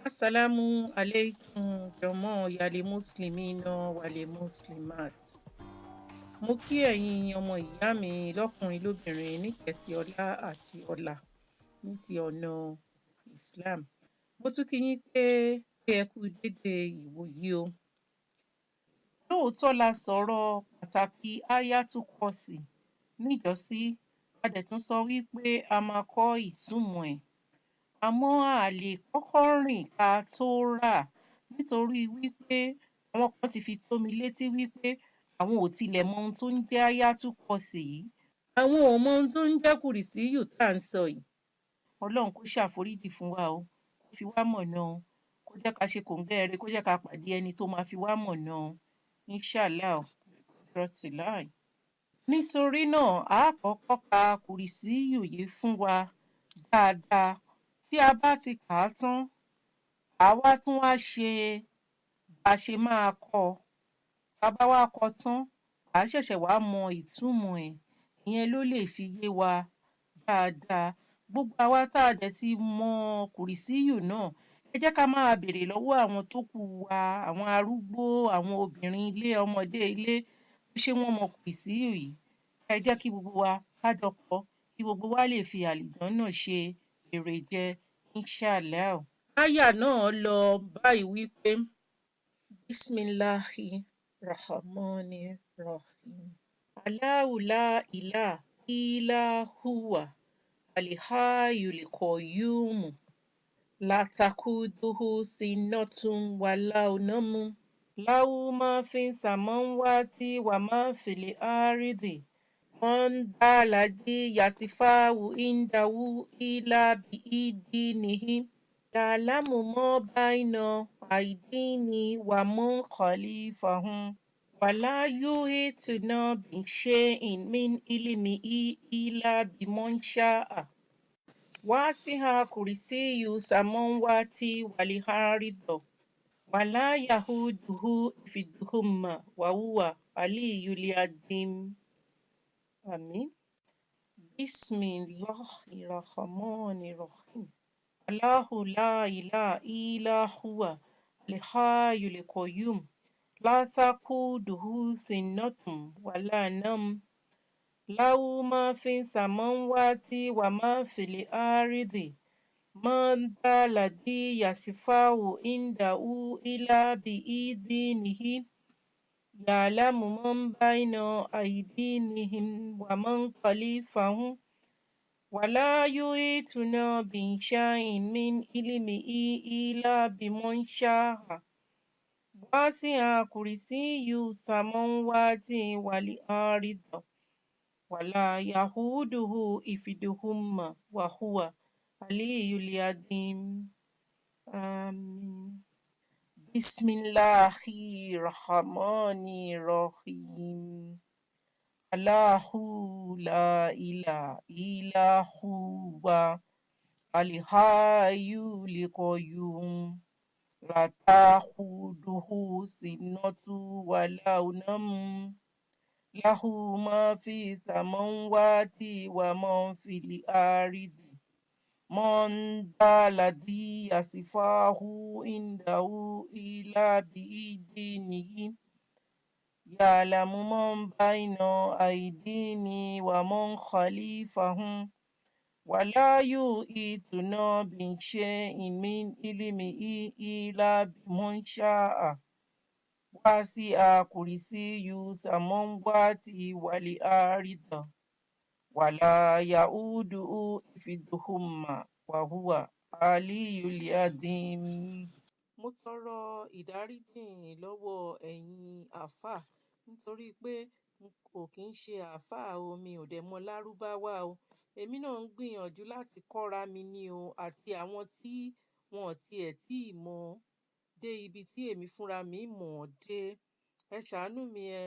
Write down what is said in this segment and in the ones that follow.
Assalamu alaikum jọ̀mọ́ yàlé Muslimina wàlé Muslimat. Mo kí ẹ̀yin ọmọ ìyá mi lọ́kùnrin lóbìnrin níkẹ̀tì ọlá àti ọlà ní ti ọ̀nà Islam. Mo tún kí yín pé ẹ kú dédé ìwòyí o. Lóòótọ́ la sọ̀rọ̀ pàtàkì Ayatul Kursi níjọ́sí, a dẹ̀ tún sọ wípé a máa kọ́ ìtumọ̀ ẹ̀. Àmọ́ a lè kọ́kọ́ rìn ká tó rà nítorí wípé àwọn kan ti fi tó mi létí wípé àwọn ò tilẹ̀ mọ ohun tó ń jẹ́ Ayatul Kursi yìí. Àwọn ò mọ ohun tó ń jẹ́ kùrìsíyù tá à ń sọ yìí. Ọlọ́run kó ṣàforíjì fún wa o, kó fi wá mọ̀nà o, kó jẹ́ ká ṣe kòńgẹ́ ire, kó jẹ́ ká pàdé ẹni tó máa fi wá mọ̀nà o. Inshallah Rọtìláì. Nítorí náà, a kọ́kọ́ ka kùrìsíyù yìí fún wa dáadáa. Tí a bá ti kà á tán, àwa tún wá ṣe bá a ṣe máa kọ. Tá a bá wá kọ tán, à á ṣẹ̀ṣẹ̀ wá mọ ìtumọ̀ ẹ̀. Ìyẹn ló lè fi yé wa dáadáa. Gbogbo àwa tá a dẹ̀ ti mọ kùrìsíyù náà, ẹ jẹ́ ká máa béèrè lọ́wọ́ àwọn tó kù wa, àwọn arúgbó, àwọn obìnrin ilé, ọmọdé ilé, ṣé wọ́n mọ kùrìsíyù yìí? Ẹ jẹ́ kí gbogbo wa ká jọ kọ, kí gbogbo wa lè fi àlìjọ́nà ṣe èrè jẹ, Inshallah. Áyà náà lọ báyìí wípé Bismillahi Rahmani Rahim. Allahu la ilaha illa huwa al-hayyul qayyum la takuduhu sinatun wala nawm lahu ma fi samawati wa ma fil ardi man dha alladhi yashfa'u indahu illa bi'idhnihi ya'lamu ma bayna aydihim wa ma khalfahum wa la yuhituna bi shay'in min ilmihi illa bima sha'a wasi'a kursiyyuhu samawati wal arda wa la yahuduhu hifdhuhuma wa huwa aliyyul azim. Àmín. Bismillahirrahmanirrahim. Allahu la ilaha illa huwa al-hayyul qayyum la takuduhu sinatun wala nawm lahu ma fi samawati wa ma fil ardi man dha alladhi yashfa'u indahu illa bi'idhnihi ya'lamu ma bayna aydihim wa man khalfahum wa la yuhituna bi shay'in min ilmihi illa bima sha'a wasi'a kursiyyuhu samawati wal arda wa la yahuduhu hifdhuhuma wa huwa aliyyul azim. Àmín. Bismillahirrahmanirrahim. Allahu la ilaha illa huwa al-hayyul qayyum la ta'khuduhu sinatun wala nawm lahu ma fi samawati wa ma fil ardi man dha alladhi yashfa'u indahu illa bi'idhnihi ya'lamu ma bayna aydihim wa man khalfahum wa la yuhituna bi shay'in min ilmihi illa bima sha'a wasi'a kursiyyuhu samawati wal arda wa la yahuduhu hifdhuhuma wa huwa aliyyul azim. Mo tọrọ ìdáríjìn lọ́wọ́ ẹ̀yin àáfàá nítorí pé n kò kí ń ṣe àáfàá o, mi ò dẹ̀ mọ lárúbáwá o. Èmi náà ń gbìyànjú láti kọ́ra mi ni o, àti àwọn tí wọn ò tiẹ̀ tí ì mọ̀ dé ibi tí èmi fúnra mi mọ̀ dé. Ẹ ṣàánú mi, ẹ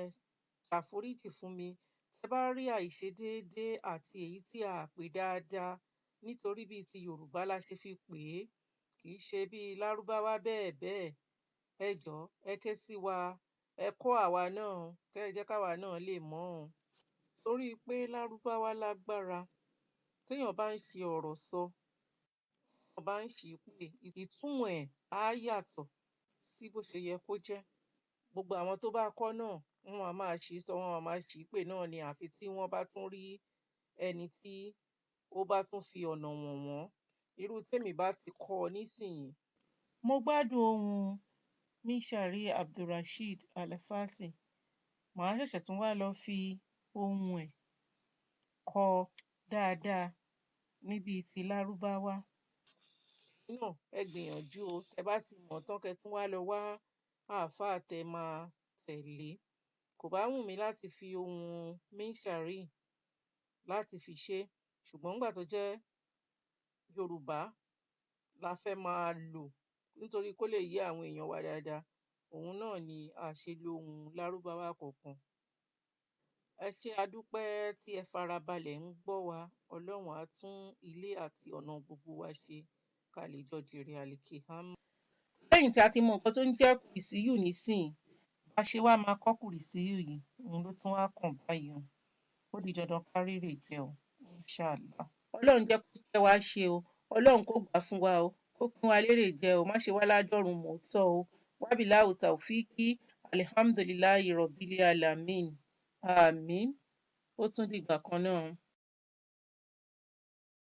ṣàforíjì fún mi. Tẹ bá rí àìṣedéédé àti èyí tí a pè dáadáa nítorí bíi ti Yorùbá la ṣe fi pè é, kì í ṣe bíi lárúbáwá bẹ́ẹ̀ bẹ́ẹ̀. Ẹ jọ̀ọ́, ẹ ké sí wa, ẹ kọ́ àwa náà, kẹ́ ẹ jẹ́ káwa náà lè mọ̀ ọ́n. Torí pé lárúbáwá lágbára, téèyàn bá ń ṣe ọ̀rọ̀ sọ, téèyàn bá ń ṣì í pè ìtumọ̀ ẹ̀ á yàtọ̀ sí bó ṣe yẹ kó jẹ́. Gbogbo àwọn tó bá kọ́ náà wọ́n á máa ṣì í sọ, wọ́n á máa ṣì í pè náà ni, àfi tí wọ́n bá tún rí ẹni tí ó bá tún fi ọ̀nà wọ̀n wọ́n. Irú témi bá ti kọ́ ọ nísìnyí. Mo gbádùn ohùn Mishari Abdulrasheed Alafasy. Màá ṣẹ̀ṣẹ̀ tún wá lọ fi ohùn ẹ̀ kọ dáadáa ní bíi ti Lárúbáwá. Náà ẹ gbìyànjú o, tẹ bá ti mọ̀ tán kẹ́ tún wá lọ wá àáfàá tẹ máa tẹ̀lé. Kò bá wù mí láti fi ohùn Mishari láti fi ṣe, ṣùgbọ́n nígbà tó jẹ́ Yorùbá la fẹ́ máa lò nítorí kó lè yé àwọn èèyàn wa dáadáa, òun náà ni a ṣe lo ohùn Lárúbáwá kankan. Ẹ ṣé a dúpẹ́ tí ẹ farabalẹ̀ ń gbọ́ wa. Ọlọ́run á tún ilé àti ọ̀nà gbogbo wa ṣe ká lè jọ jèrè àlìkìyámà. Lẹ́yìn tí a ti mọ nǹkan tó ń jẹ́ kùrìsíyù nísìnyí, bá ṣe wá máa kọ́ kùrìsíyù yìí, òun ló tún wá kàn báyìí o. Ó di dandan ká rérè jẹ o, Inshallah. Ọlọ́run jẹ́ kó jẹ́ wá ṣe o. Ọlọ́run kó gbà fún wa o. Kó pín wa lérè jẹ o. Má ṣe wá ládọ́run mọ̀ọ́tọ̀ o. Wabilahu tawfiki. Alhamdulillahi rabbil alamin. Àmín. Ó tún dìgbà kan náà.